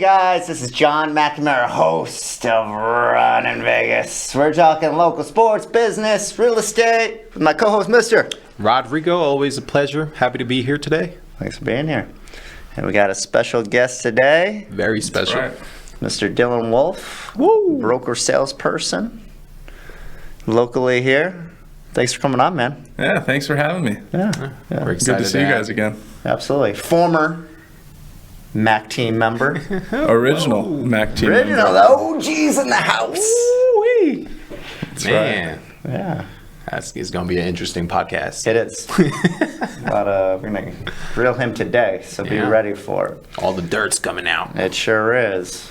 guys, this is John McNamara, host of Run in Vegas. We're talking local sports, business, real estate with my co-host, Mr. Rodrigo. Always a pleasure. Happy to be here today. Thanks for being here. And we got a special guest today. Very special. Right. Mr. Dylan Wolf, Woo! broker salesperson, locally here. Thanks for coming on, man. Yeah, thanks for having me. Yeah. We're excited Good to see you guys again. Absolutely. Former MAC team member. Original Mac team Original, member. the OGs in the house. Woo-wee. That's Man, Yeah. it's going to be an interesting podcast. It is. We're going to grill him today, so be Yeah. ready for it. All the dirt's coming out. It sure is.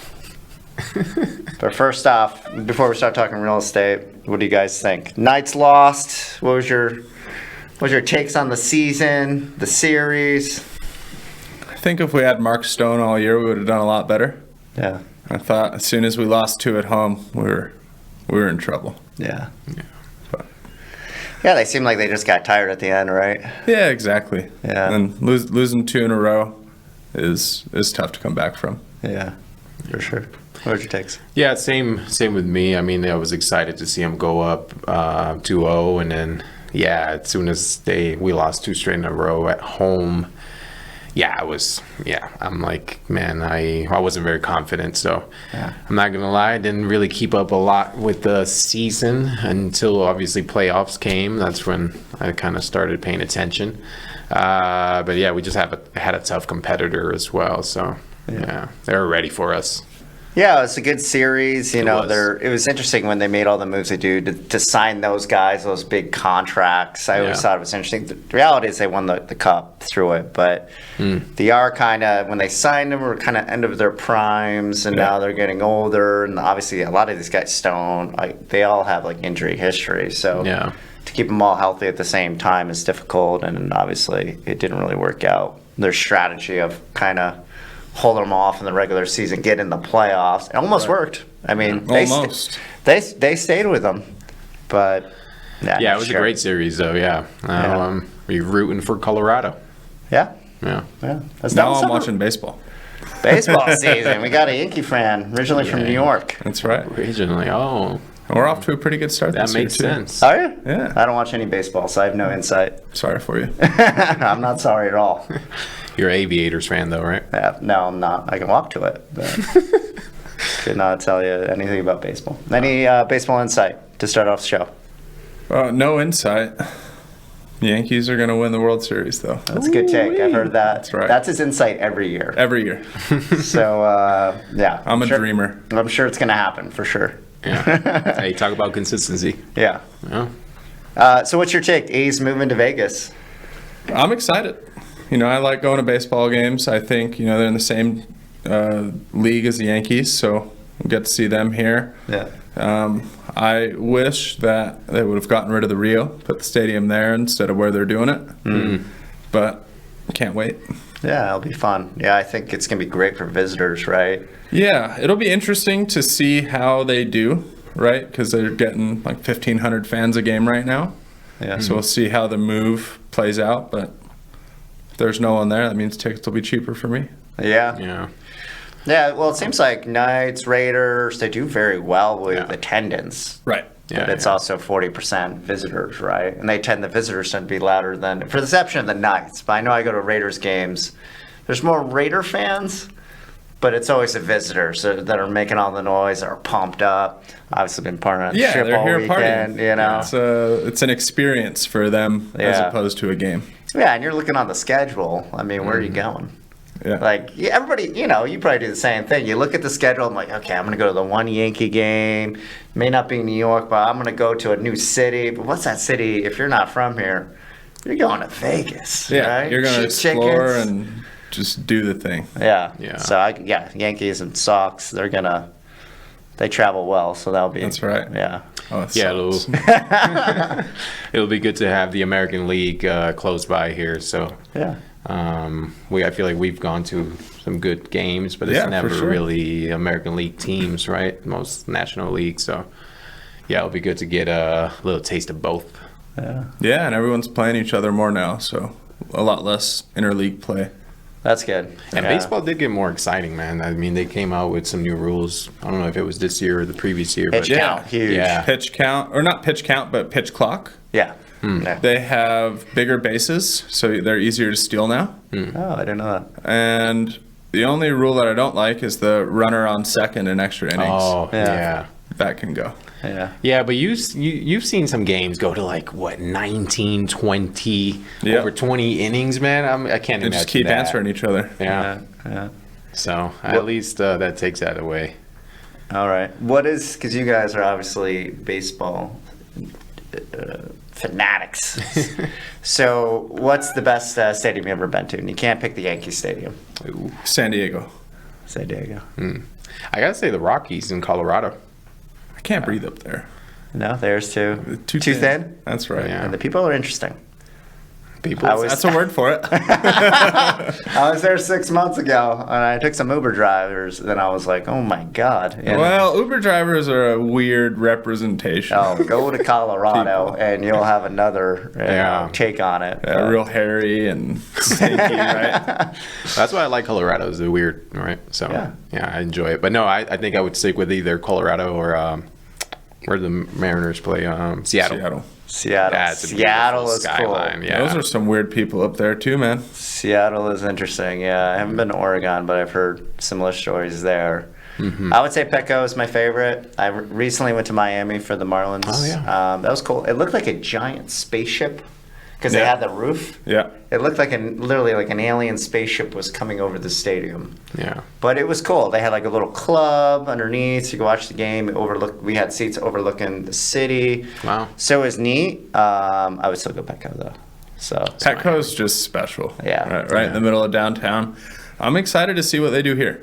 But first off, before we start talking real estate, what do you guys think? Knights lost. What was your takes on the season, the series? I think if we had Mark Stone all year, we would have done a lot better. Yeah. I thought as soon as we lost two at home, we were in trouble. Yeah. But, Yeah, they seemed like they just got tired at the end, right? yeah, exactly. Yeah. And losing two in a row is tough to come back from. Yeah, for sure. What was your takes? Yeah, same with me. I mean, I was excited to see them go up 2-0, and then as soon as we lost two straight in a row at home. I'm like, man, I wasn't very confident, so Yeah. I'm not gonna lie, I didn't really keep up a lot with the season until obviously playoffs came. That's when I kind of started paying attention. But yeah, we just had a tough competitor as well, so yeah, they were ready for us. Yeah, it's a good series. You It know, was. it was interesting when they made all the moves they do to sign those guys, those big contracts. I always Yeah. thought it was interesting. The reality is they won the cup through it, but they are kind of, when they signed them, were kind of end of their primes, and now they're getting older. And obviously, a lot of these guys, Stone, they all have like injury history. So Yeah. to keep them all healthy at the same time is difficult. And obviously, it didn't really work out. Their strategy of kind of hold them off in the regular season, get in the playoffs. It almost worked. I mean, Almost. they stayed with them, but Yeah, it was a great series, though. Yeah, we're rooting for Colorado. Yeah, Yeah, That's Now not I'm watching baseball. baseball season. We got a Yankee fan originally from Yeah. New York. That's right. originally. Oh, And we're off to a pretty good start that this year, makes too. sense. Are you? Yeah. I don't watch any baseball, so I have no insight. Sorry for you. I'm not sorry at all. You're an Aviators fan, though, right? Yeah, no, I'm not. I can walk to it, but could not tell you anything about baseball. Any baseball insight to start off the show? No insight. Yankees are going to win the World Series, though. That's a good take. I've heard that. That's right. That's his insight every year. Every year. So, yeah. I'm a sure- dreamer. I'm sure it's going to happen, for sure. Yeah. Hey, talk about consistency. Yeah. Yeah. So what's your take? A's moving to Vegas. I'm excited. You know, I like going to baseball games. I think, they're in the same league as the Yankees, so we'll get to see them here. Yeah. I wish that they would have gotten rid of the Rio, put the stadium there instead of where they're doing it. But can't wait. Yeah, it'll be fun. Yeah, I think it's going to be great for visitors, right? Yeah, it'll be interesting to see how they do, right? Because they're getting like 1,500 fans a game right now. Yeah. So we'll see how the move plays out. But if there's no one there, that means tickets will be cheaper for me. Yeah. Yeah. Yeah, well, it seems like Knights, Raiders, they do very well with attendance. Right. Yeah. But it's also 40% visitors, right? And the visitors tend to be louder than, for the exception of the Knights. But I know I go to Raiders games. There's more Raider fans, but it's always the visitors that are making all the noise, that are pumped up. Obviously been part of the Yeah, trip they're all here weekend, partying. It's an experience for them as Yeah. opposed to a game. Yeah, and you're looking on the schedule. I mean, where are you going? Yeah. Like, everybody, you probably do the same thing. You look at the schedule, I'm like, okay, I'm going to go to the one Yankee game. May not be New York, but I'm going to go to a new city. But what's that city? If you're not from here, you're going to Vegas, Yeah, right? you're going to Cheap explore tickets. and just do the thing. Yeah. Yeah. So, Yankees and Sox, they travel well, so that'll be. That's right. Yeah. Oh, it Yeah, sucks. it'll be good to have the American League close by here. So Yeah. I feel like we've gone to some good games, but it's Yeah, for never sure. really American League teams, right? Most National League. So yeah, it'll be good to get a little taste of both. Yeah. Yeah, and everyone's playing each other more now, so a lot less interleague play. That's good. And Yeah. baseball did get more exciting, man. I mean, they came out with some new rules. I don't know if it was this year or the previous year. Pitch but count, huge. Yeah. Pitch count, or not pitch count, but pitch clock. Yeah. Yeah. They have bigger bases, so they're easier to steal now. Oh, I didn't know that. And the only rule that I don't like is the runner on second in extra innings. Oh, Yeah. yeah. That can go. Yeah. Yeah, but you've seen some games go to like, what, 19, 20, Yep. over 20 innings, man? I can't They imagine just keep that. answering each other. Yeah. Yeah. So at least that takes that away. All right. What is, because you guys are obviously baseball fanatics. So what's the best stadium you've ever been to? And you can't pick the Yankee Stadium. Ooh. San Diego. San Diego. I gotta say the Rockies in Colorado. I can't breathe up there. No, there's two. Too thin? That's right. Yeah. And the people are interesting. People. I was- That's a word for it. I was there 6 months ago, and I took some Uber drivers, and I was like, oh my God. And, Well, Uber drivers are a weird representation. oh, go to Colorado, People. and you'll have another Yeah. take on it. Yeah, real hairy and stinky, right? That's why I like Colorado. Is the weird, right? So Yeah. I enjoy it. But no, I think I would stick with either Colorado or where the Mariners play, Seattle. Seattle. That's a Seattle beautiful is skyline. cool. Yeah. Those are some weird people up there too, man. Seattle is interesting. Yeah, I haven't been to Oregon, but I've heard similar stories there. Mm-hmm. I would say Petco is my favorite. I recently went to Miami for the Marlins. Oh, yeah. That was cool. It looked like a giant spaceship because they Yeah. had the roof. Yeah. It looked like literally like an alien spaceship was coming over the stadium. Yeah. But it was cool. They had like a little club underneath. So you could watch the game. We had seats overlooking the city. Wow. So it was neat. I would still go Petco though. So Petco's just special. Yeah. Right in the middle of downtown. I'm excited to see what they do here.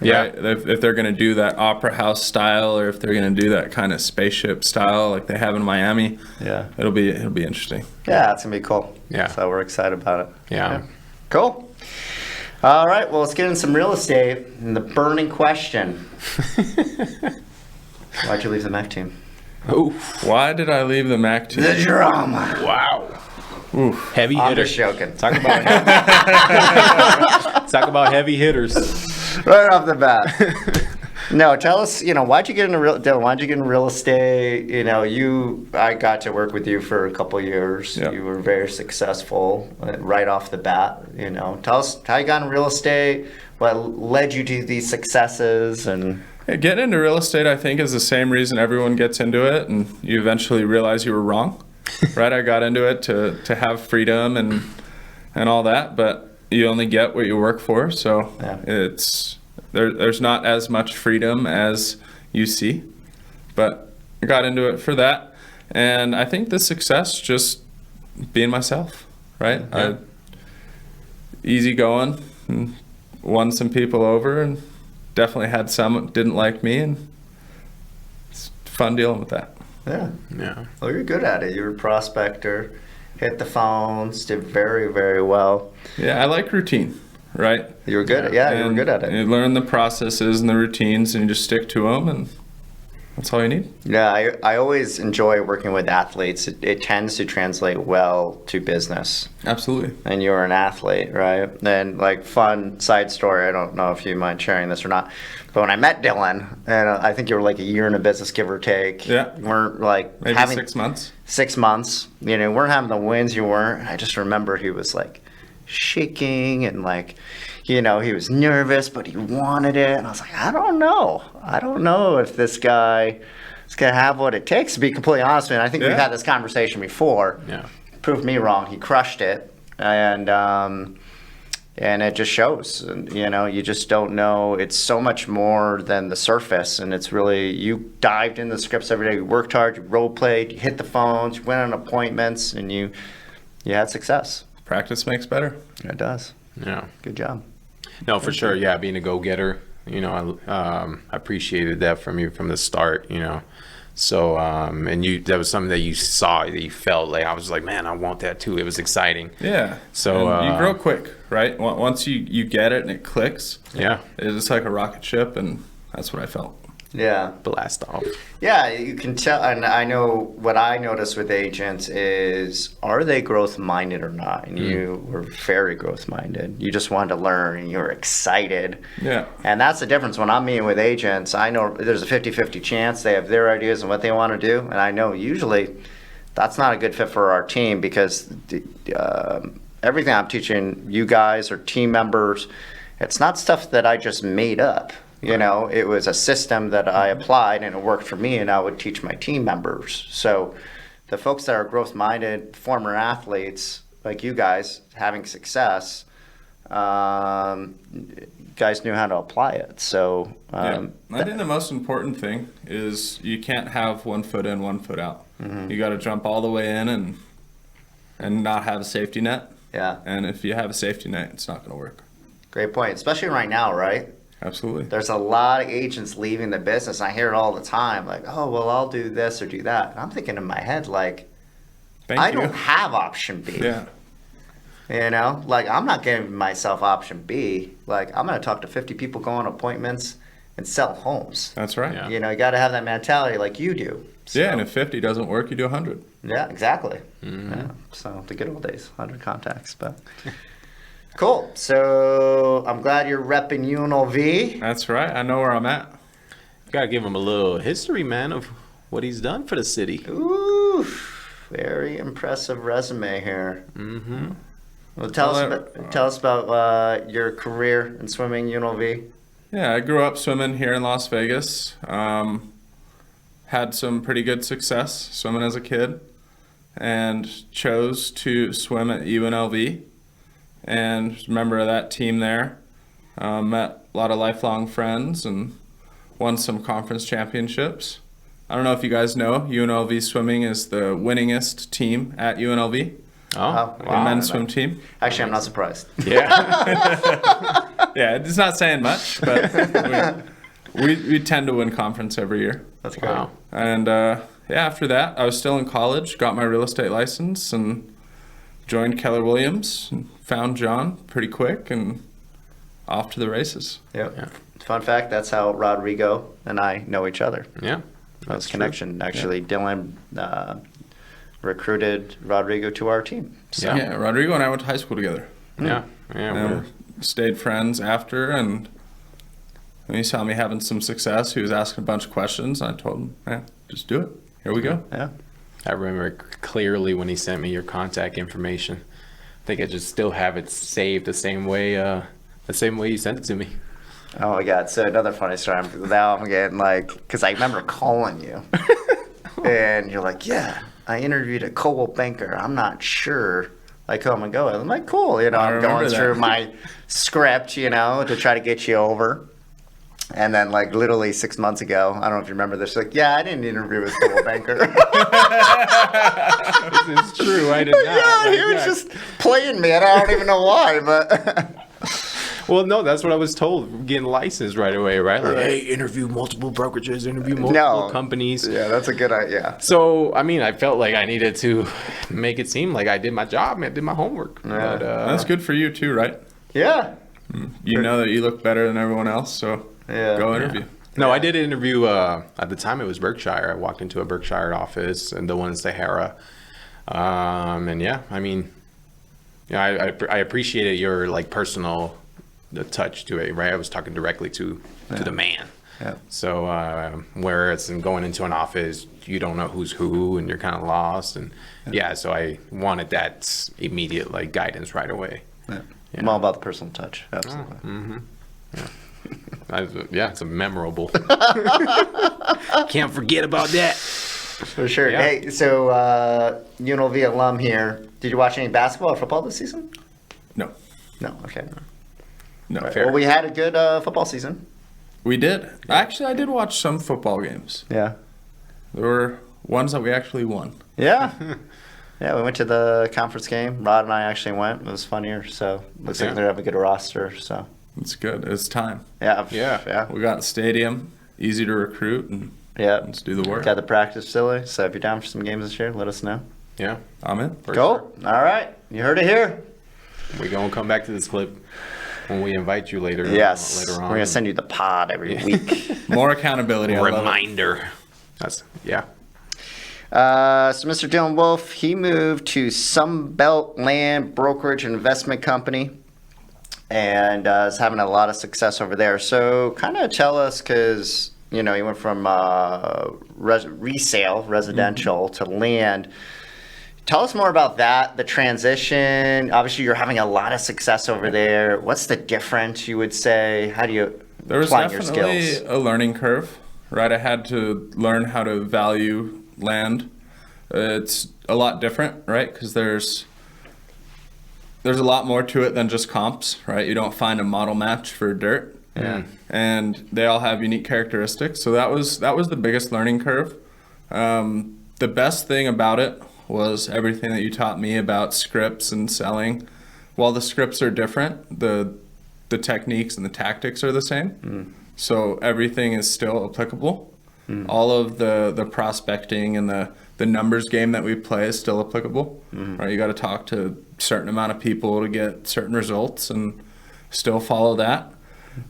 Yeah. Right? If they're going to do that opera house style, or if they're going to do that kind of spaceship style like they have in Miami, yeah. it'll be interesting. Yeah, it's gonna be cool. Yeah. So we're excited about it. Yeah. Cool. All right. Well, let's get in some real estate. And the burning question: why'd you leave the Mac team? Oh, Why did I leave the Mac team? The drama. wow. Oof. Heavy I'm hitter. just joking. Talk about heavy hitters. Right off the bat. No, tell us. Why'd you get into Dylan? Why'd you get into real estate? I got to work with you for a couple years. Yeah. You were very successful right off the bat. Tell us how you got into real estate. What led you to these successes and. Yeah, getting into real estate, I think, is the same reason everyone gets into it, and you eventually realize you were wrong. Right? I got into it to have freedom and all that, but you only get what you work for. So Yeah. there's not as much freedom as you see, but I got into it for that, and I think the success just being myself. Right? Yeah. Easy going, and won some people over, and definitely had some that didn't like me, and it's fun dealing with that. Yeah. Yeah. Well, you're good at it. You're a prospector. Hit the phones. Did very, very well. Yeah, I like routine, right? You were good. You were And good at You it. learn the processes and the routines, and you just stick to them, and that's all you need. Yeah, I always enjoy working with athletes. It tends to translate well to business. Absolutely. And you're an athlete, right? And fun side story. I don't know if you mind sharing this or not. But when I met Dylan, and I think you were like a year in a business, give or take. Yeah. You weren't like Maybe having 6 months. 6 months. Weren't having the wins. You weren't. I just remember he was like shaking and he was nervous, but he wanted it. And I was like, I don't know if this guy is gonna have what it takes. To be completely honest with you, I think we've Yeah. had this conversation before. Yeah. Proved me wrong. He crushed it, and it just shows. And, you just don't know. It's so much more than the surface, and it's really you dived into the scripts every day. You worked hard. You role played. You hit the phones. You went on appointments, and you had success. Practice makes better. It does. Yeah. Good job. No, for sure. Yeah, being a go-getter. I appreciated that from you from the start. So and that was something that you saw, that you felt like. I was like, man, I want that too. It was exciting. Yeah. So, And you grow quick, right? Once you get it and it clicks, Yeah. it's like a rocket ship, and that's what I felt. Yeah. blast off. Yeah, you can tell, and I know what I notice with agents is, are they growth minded or not? And you were very growth minded. You just wanted to learn, and you were excited. Yeah. And that's the difference. When I'm meeting with agents, I know there's a 50-50 chance they have their ideas and what they want to do, and I know usually that's not a good fit for our team, because everything I'm teaching you guys or team members, it's not stuff that I just made up. You know, it was a system that I applied and it worked for me, and I would teach my team members. So the folks that are growth minded, former athletes like you guys having success, guys knew how to apply it. So I think the most important thing is you can't have 1 foot in, 1 foot out. You got to jump all the way in and not have a safety net. Yeah, And if you have a safety net, it's not going to work. great point, especially right now, right? Absolutely. There's a lot of agents leaving the business. I hear it all the time, like, oh, well, I'll do this or do that. And I'm thinking in my head, like, Thank I you. don't have option B. Yeah. You know, like, I'm not giving myself option B. Like, I'm going to talk to 50 people, go on appointments, and sell homes. That's right. Yeah. You know, you got to have that mentality like you do. So, Yeah, and if 50 doesn't work, you do 100. yeah, exactly. Yeah, so the good old days, 100 contacts. But cool. So I'm glad you're repping UNLV. That's right. I know where I'm at. Gotta give him a little history, man, of what he's done for the city. Ooh, very impressive resume here. Mm-hmm. Well, tell us about your career in swimming, UNLV. Yeah, I grew up swimming here in Las Vegas. Had some pretty good success swimming as a kid, and chose to swim at UNLV. And was a member of that team there. Met a lot of lifelong friends and won some conference championships. I don't know if you guys know, UNLV swimming is the winningest team at UNLV, Oh, Oh, the wow. men's swim team. Actually, I'm not surprised. yeah. Yeah, it's not saying much, but we tend to win conference every year. That's great. Wow. And yeah, after that, I was still in college, got my real estate license, and joined Keller Williams. And found John pretty quick, and off to the races. Yep. Yeah. Fun fact, that's how Rodrigo and I know each other. Yeah. That was connection. Actually, Dylan recruited Rodrigo to our team. So, Yeah, Rodrigo and I went to high school together. Yeah. Yeah. And we're- stayed friends after, and when he saw me having some success, he was asking a bunch of questions. I told him, yeah, just do it. Here we go. yeah. I remember clearly when he sent me your contact information. I think I just still have it saved the same way you sent it to me. Oh my God. So another funny story. Now I'm getting like, because I remember calling you. And you're like, yeah, I interviewed a Coldwell Banker. I'm not sure like who I'm going to go with. I'm like, cool. You know, I I'm remember going that. through my script, you know, to try to get you over. And then, like, literally 6 months ago, I don't know if you remember this, like, yeah, I didn't interview with Coldwell Banker. This is true. I did not. Yeah, he Like, was just playing me, and I don't even know why, but Well, no, that's what I was told. Getting licensed right away, right? Like, Right. hey, interview multiple brokerages, interview multiple No. companies. yeah, that's a good idea. So, I mean, I felt like I needed to make it seem like I did my job, I did my homework. Yeah. But, That's good for you too, right? Yeah. You know that you look better than everyone else, so Yeah. go interview. No, I did an interview. At the time, it was Berkshire. I walked into a Berkshire office, and the one in Sahara. And yeah, I mean, yeah, I appreciated your like personal touch to it, right? I was talking directly to the man. Yeah. So whereas in going into an office, you don't know who's who, and you're kind of lost. And yeah, so I wanted that immediate like guidance right away. Yeah. I'm all about the personal touch. Absolutely. Yeah, it's a memorable. Can't forget about that. For sure. Yeah. Hey, so UNLV alum here. Did you watch any basketball or football this season? No, No. Okay. no. Right. Fair. Well, we had a good football season. We did. Actually, I did watch some football games. Yeah. There were ones that we actually won. Yeah. Yeah, we went to the conference game. Rod and I actually went. It was fun here. So looks like Yeah. they have a good roster. So It's good. It's time. yeah. Yeah. Yeah. We got the stadium, easy to recruit, and Yeah. let's do the work. Got the practice facility. So if you're down for some games this year, let us know. Yeah, I'm in. for Go. All right. You heard it here. sure. We gonna come back to this clip. when we invite you later. Yes, later on. we're gonna send you the pod every week. More accountability. I love it. Reminder. That's yeah. So Mr. Dylan Wolf, he moved to Sunbelt Land Brokerage and Investment Company, and is having a lot of success over there. So kind of tell us, because you know, he went from resale, residential, to land. Tell us more about that, the transition. Obviously, you're having a lot of success over there. What's the difference, you would say? How do you apply your skills? There was definitely a learning curve, right? I had to learn how to value land. It's a lot different, right? Because there's a lot more to it than just comps, right? You don't find a model match for dirt. Yeah. And they all have unique characteristics. So that was the biggest learning curve. The best thing about it was everything that you taught me about scripts and selling. While the scripts are different, the techniques and the tactics are the same. So everything is still applicable. All of the prospecting and the numbers game that we play is still applicable. Right? You got to talk to a certain amount of people to get certain results and still follow that.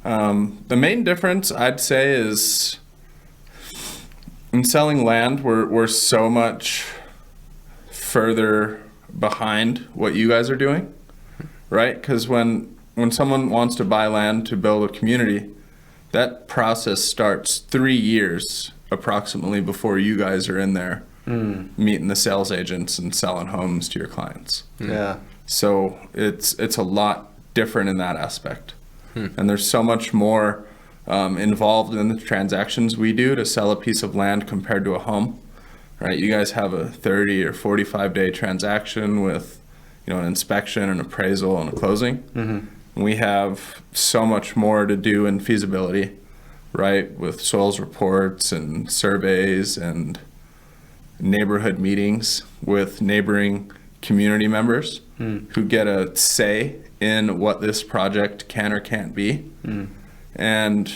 The main difference, I'd say, is in selling land, we're so much further behind what you guys are doing, right? Because when someone wants to buy land to build a community, that process starts 3 years approximately before you guys are in there meeting the sales agents and selling homes to your clients. Yeah. So it's a lot different in that aspect. And there's so much more involved in the transactions we do to sell a piece of land compared to a home, right? You guys have a 30 or 45 day transaction with, you know, an inspection, an appraisal, and a closing. We have so much more to do in feasibility, right? With soils reports and surveys and neighborhood meetings with neighboring community members who get a say in what this project can or can't be. And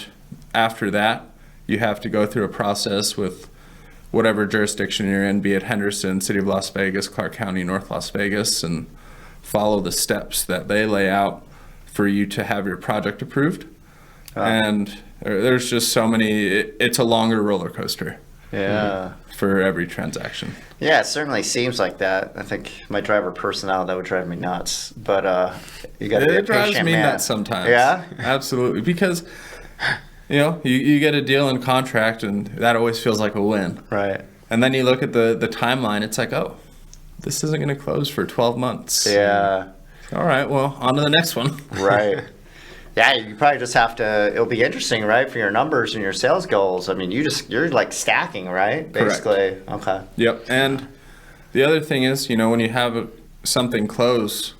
after that, you have to go through a process with whatever jurisdiction you're in, be it Henderson, City of Las Vegas, Clark County, North Las Vegas, and follow the steps that they lay out for you to have your project approved. And there's just so many, it's a longer roller coaster. Yeah. For every transaction. Yeah, it certainly seems like that. I think my driver personnel, that would drive me nuts. But you got to be a It drives patient me man. nuts sometimes. Yeah? Absolutely. Because, you know, you get a deal in contract and that always feels like a win. Right. And then you look at the timeline, it's like, oh, this isn't going to close for 12 months. Yeah. All right, well, on to the next one. Right. Yeah, you probably just have to, it'll be interesting, right, for your numbers and your sales goals. I mean, you're like stacking, right? Basically. Correct. Okay. Yep. And the other thing is, you know, when you have something close,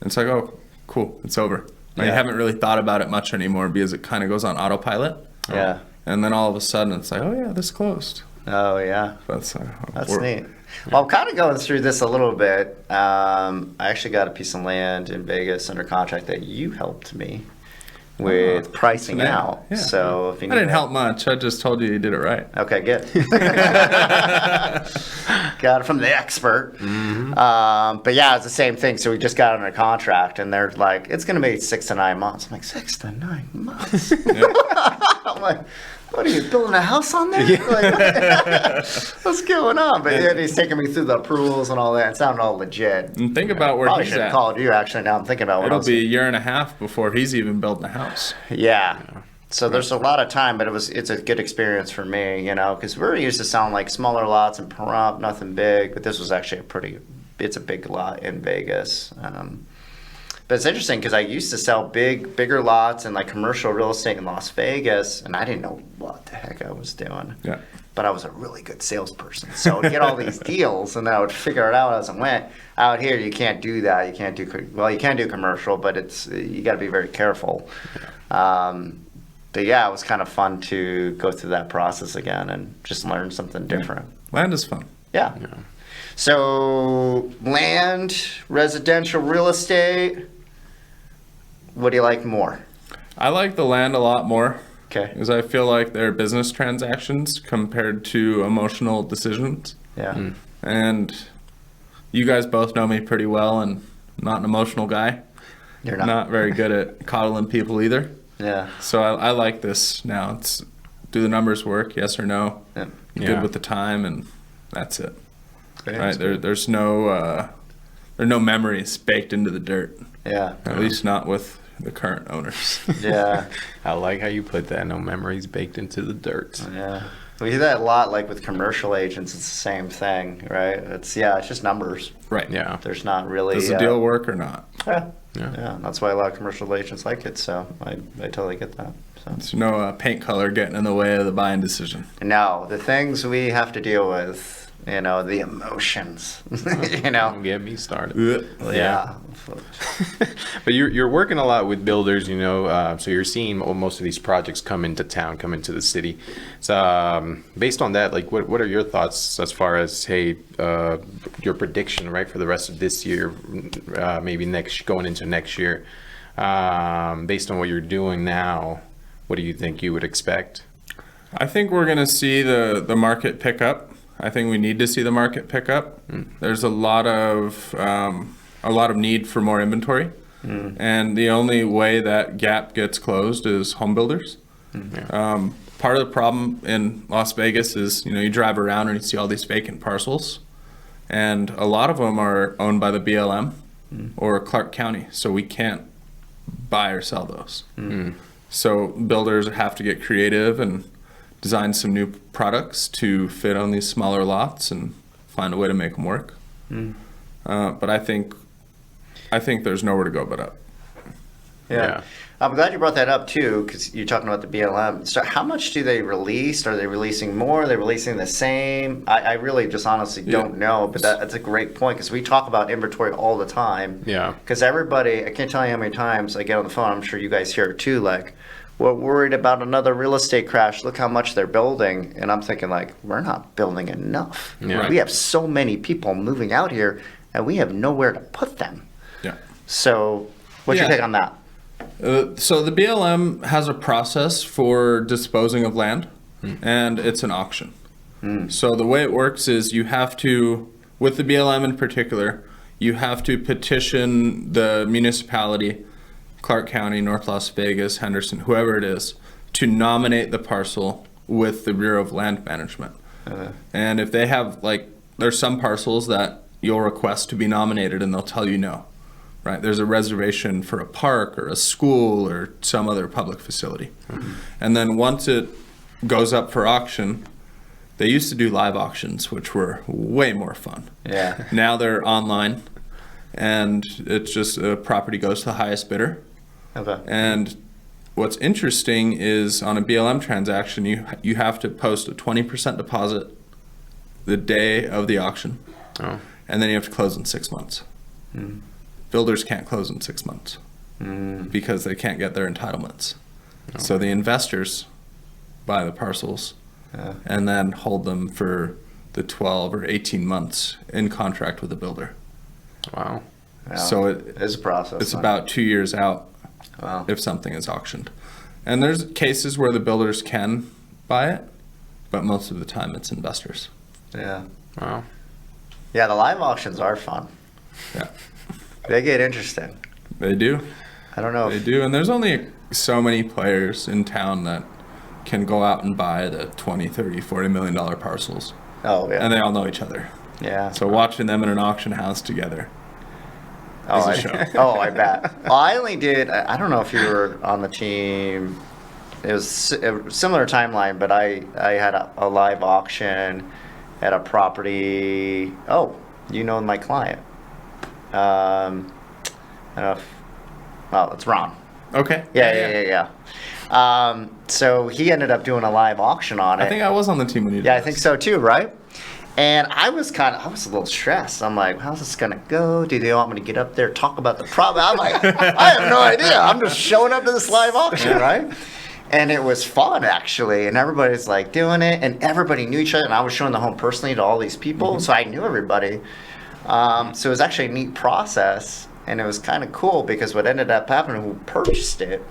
it's like, oh, cool, it's over. Now, you haven't really thought about it much anymore because it kind of goes on autopilot. Yeah. And then all of a sudden it's like, oh yeah, this closed. Oh, yeah. That's neat. Well, I'm kind of going through this a little bit. I actually got a piece of land in Vegas under contract that you helped me with pricing out. Yeah. So if you I didn't help much. I just told you did it right. Okay, good. Got it from the expert. But yeah, it's the same thing. So we just got under contract, and they're like, it's going to be 6 to 9 months. I'm like, 6 to 9 months? I'm like, what are you, building a house on there? Like, what's going on? But yeah, he's taking me through the approvals and all that. It sounded all legit. And think about where Probably he's should have at. called you, actually, now I'm thinking about what It'll else. be a year and a half before he's even building a house. Yeah. So there's a lot of time, but it's a good experience for me, you know, because we're used to selling like smaller lots in Pahrump, nothing big, but this was actually it's a big lot in Vegas. But it's interesting because I used to sell bigger lots and like commercial real estate in Las Vegas, and I didn't know what the heck I was doing. Yeah. But I was a really good salesperson. So I would get all these deals, and then I would figure it out as I went. Out here, you can't do that. You can't do, well, you can do commercial, but you got to be very careful. But yeah, it was kind of fun to go through that process again and just learn something different. Land is fun. Yeah. So land, residential real estate, what do you like more? I like the land a lot more. Okay. Because I feel like they're business transactions compared to emotional decisions. Yeah. And you guys both know me pretty well, and I'm not an emotional guy. You're not very good at coddling people either. Yeah. So I like this now. It's do the numbers work? Yes or no? Yeah. You Yeah. good with the time, and that's it. Yeah, Right? There's no memories baked into the dirt. Yeah. At least not with the current owners. Yeah. I like how you put that. No memories baked into the dirt. Yeah. We hear that a lot, like with commercial agents. It's the same thing, right? It's just numbers. Right. Yeah. There's not really. Does the deal work or not? Yeah. Yeah. Yeah. That's why a lot of commercial agents like it. So I totally get that. So. There's no paint color getting in the way of the buying decision. No, the things we have to deal with, the emotions, Don't get me started. Yeah. But you're working a lot with builders, so you're seeing most of these projects come into town, come into the city. So based on that, like what are your thoughts as far as, hey, your prediction, right, for the rest of this year, maybe going into next year, based on what you're doing now, what do you think you would expect? I think we're going to see the market pick up. I think we need to see the market pick up. There's a lot of need for more inventory, and the only way that gap gets closed is home builders. Part of the problem in Las Vegas is you drive around and you see all these vacant parcels, and a lot of them are owned by the BLM or Clark County, so we can't buy or sell those. So builders have to get creative and design some new products to fit on these smaller lots and find a way to make them work. But I think there's nowhere to go but up. Yeah. I'm glad you brought that up too, because you're talking about the BLM. So how much do they release? Are they releasing more? Are they releasing the same? I really just honestly don't know, but that's a great point, because we talk about inventory all the time. Yeah. Because everybody, I can't tell you how many times I get on the phone, I'm sure you guys hear it too, like, we're worried about another real estate crash. Look how much they're building. And I'm thinking, like, we're not building enough. Yeah. We have so many people moving out here, and we have nowhere to put them. Yeah. So what's your Yeah. take on that? So the BLM has a process for disposing of land, and it's an auction. So the way it works is you have to, with the BLM in particular, you have to petition the municipality, Clark County, North Las Vegas, Henderson, whoever it is, to nominate the parcel with the Bureau of Land Management. And if they have, there's some parcels that you'll request to be nominated and they'll tell you no. Right, there's a reservation for a park or a school or some other public facility. And then once it goes up for auction, they used to do live auctions, which were way more fun. Yeah. Now they're online, and it's just a property goes to the highest bidder. Okay. And what's interesting is on a BLM transaction, you have to post a 20% deposit the day of the auction, and then you have to close in 6 months. Builders can't close in 6 months because they can't get their entitlements. So the investors buy the parcels and then hold them for the 12 or 18 months in contract with the builder. Wow. Yeah. So it's a process. it's about 2 years out if something is auctioned. And there's cases where the builders can buy it, but most of the time it's investors. Yeah. Wow. Yeah, the live auctions are fun. Yeah, They get interesting. they do. I don't know. They do. And there's only so many players in town that can go out and buy the 20, 30, $40 million parcels. Oh, yeah. And they all know each other. Yeah. So watching them in an auction house together. Oh, is a show. I bet. Well, I only did, I don't know if you were on the team. It was a similar timeline, but I had a live auction at a property. Oh, you know my client. I don't know if, well, it's Ron. Okay. Yeah. So he ended up doing a live auction on it. I think I was on the team when you did Yeah, I this. think so too, right? And I was a little stressed. I'm like, how's this gonna go? Do they want me to get up there, talk about the problem? I'm like, I have no idea. I'm just showing up to this live auction, right? And it was fun, actually. And everybody's like doing it, and everybody knew each other. And I was showing the home personally to all these people, so I knew everybody. So it was actually a neat process, and it was kind of cool because what ended up happening, who purchased it,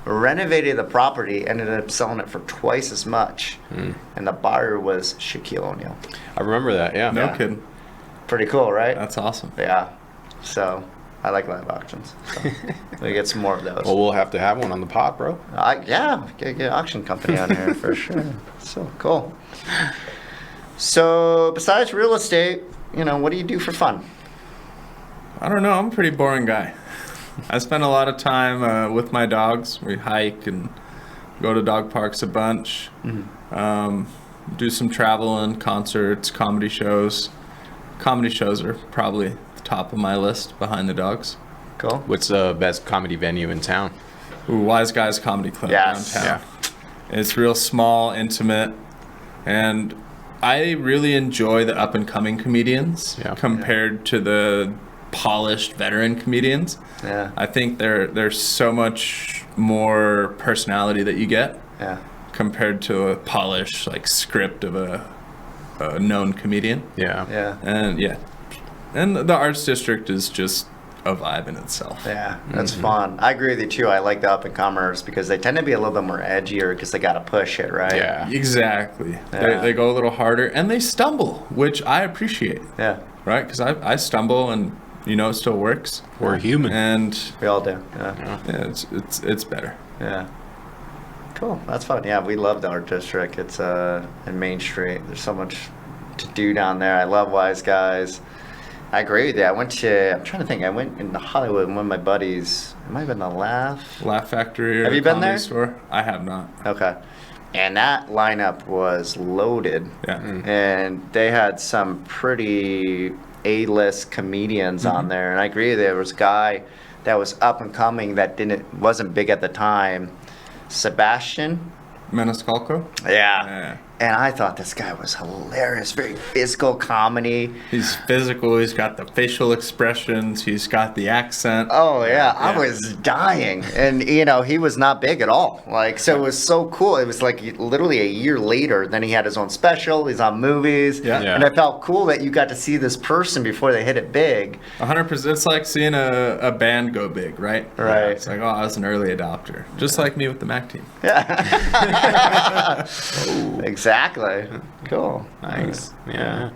renovated the property, ended up selling it for twice as much, and the buyer was Shaquille O'Neal. I remember that, yeah. No Yeah. kidding. Pretty cool, right? That's awesome. Yeah. So I like live auctions. So we get some more of those. Well, we'll have to have one on the pod, bro. Yeah, get an auction company on here for sure. So cool. So besides real estate, what do you do for fun? I don't know. I'm a pretty boring guy. I spend a lot of time with my dogs. We hike and go to dog parks a bunch. Do some traveling, concerts, comedy shows. Comedy shows are probably the top of my list behind the dogs. Cool. What's the best comedy venue in town? Ooh, Wise Guys Comedy Club Yes. downtown. It's real small, intimate, and I really enjoy the up-and-coming comedians compared to the polished veteran comedians. Yeah. I think there's so much more personality that you get compared to a polished script of a known comedian. Yeah. And the Arts District is just a vibe in itself. Yeah, that's fun. I agree with you too. I like the up-and-comers because they tend to be a little bit more edgier because they got to push it, right? Yeah. Exactly. Yeah. They go a little harder and they stumble, which I appreciate. Yeah. Right? Because I stumble and it still works. We're human. And We all do. Yeah. it's better. Yeah. Cool. That's fun. Yeah, we love the Art District. It's in Main Street. There's so much to do down there. I love Wise Guys. I agree with you. I'm trying to think. I went into Hollywood and one of my buddies, it might have been the Laugh. Laugh Factory or Have you the been Comedy there? Store? I have not. Okay. And that lineup was loaded. Yeah. And they had some pretty A-list comedians on there. And I agree, there was a guy that was up and coming that wasn't big at the time. Sebastian. Maniscalco? Yeah. And I thought this guy was hilarious. Very physical comedy. He's physical. He's got the facial expressions. He's got the accent. Oh yeah, I was dying, and he was not big at all. So it was so cool. It was literally a year later. Then he had his own special. He's on movies. Yeah. And it felt cool that you got to see this person before they hit it big. 100%. It's like seeing a band go big, right? Right. It's like, I was an early adopter. Just like me with the Mac team. Exactly. Cool. Nice. Yeah.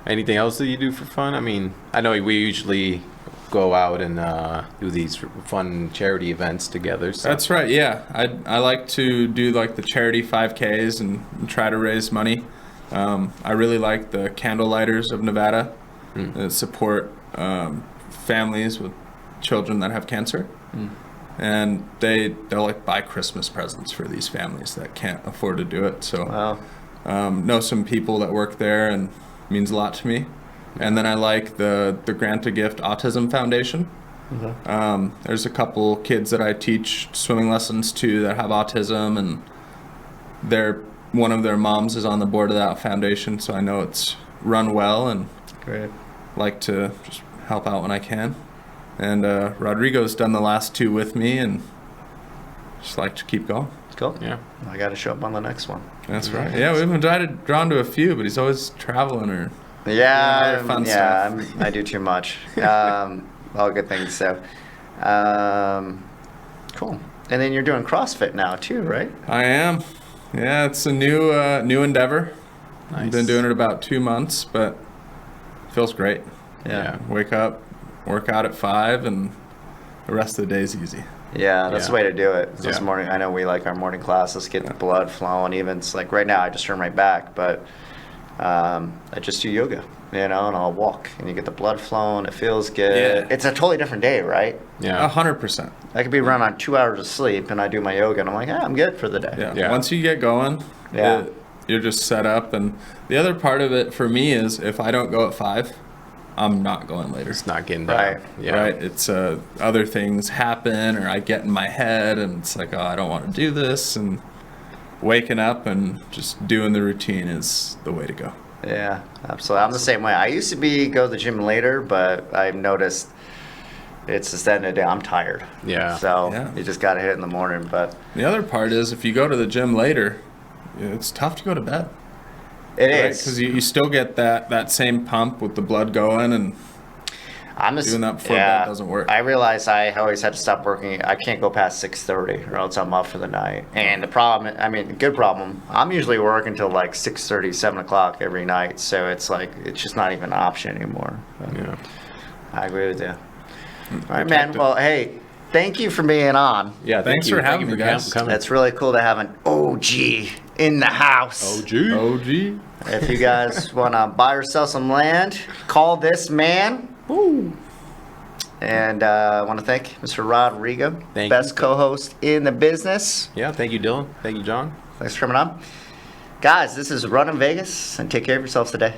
Anything else that you do for fun? I mean, I know we usually go out and do these fun charity events together. So. That's right. Yeah. I like to do the charity 5Ks and try to raise money. I really like the Candle Lighters of Nevada that support families with children that have cancer. And they'll buy Christmas presents for these families that can't afford to do it. So know some people that work there, and it means a lot to me. And then I like the Grant a Gift Autism Foundation. There's a couple kids that I teach swimming lessons to that have autism, and one of their moms is on the board of that foundation, so I know it's run well, and Great. like to just help out when I can. And Rodrigo's done the last two with me, and just like to keep going. Cool. Yeah. I got to show up on the next one. That's right. Yeah, we've been drawn to a few, but he's always traveling or Yeah, other fun stuff. I do too much. All good things. So, cool. And then you're doing CrossFit now too, right? I am. Yeah, it's a new endeavor. Nice. I've been doing it about 2 months, but it feels great. Yeah. Wake up, work out at 5, and the rest of the day's easy. Yeah, that's Yeah. the way to do it. This Yeah. morning, I know we like our morning classes, get the blood flowing. Even it's right now, I just turn my back, but I just do yoga, and I'll walk, and you get the blood flowing. It feels good. Yeah. It's a totally different day, right? Yeah. 100%. I could be running on 2 hours of sleep, and I do my yoga, and I'm like, I'm good for the day. Yeah. Yeah. Once you get going, Yeah. you're just set up. And the other part of it for me is if I don't go at 5, I'm not going later. It's not getting done. Right. Yeah. Right? It's other things happen, or I get in my head and it's like, I don't want to do this. And waking up and just doing the routine is the way to go. Yeah, absolutely. I'm the same way. I used to go to the gym later, but I've noticed it's just the end of the day. I'm tired. Yeah. So Yeah. you just got to hit it in the morning. But The other part is if you go to the gym later, it's tough to go to bed. it is. Because you still get that same pump with the blood going, and I'm just doing that before bed doesn't work. I realized I always had to stop working. I can't go past 6:30 or else I'm up for the night. And the problem, good problem, I'm usually working till 6:30, 7 o'clock every night. So it's just not even an option anymore. But Yeah. I agree with you. All right, man. Well, hey, thank you for being on. Yeah, Thanks for having me, guys. coming. That's really cool to have an OG in the house. OG. If you guys want to buy or sell some land, call this man. Woo. And I want to thank Mr. Rodrigo, Thank best you. co-host in the business. Yeah, thank you, Dylan. Thank you, John. Thanks for coming on. Guys, this is Run in Vegas, and take care of yourselves today.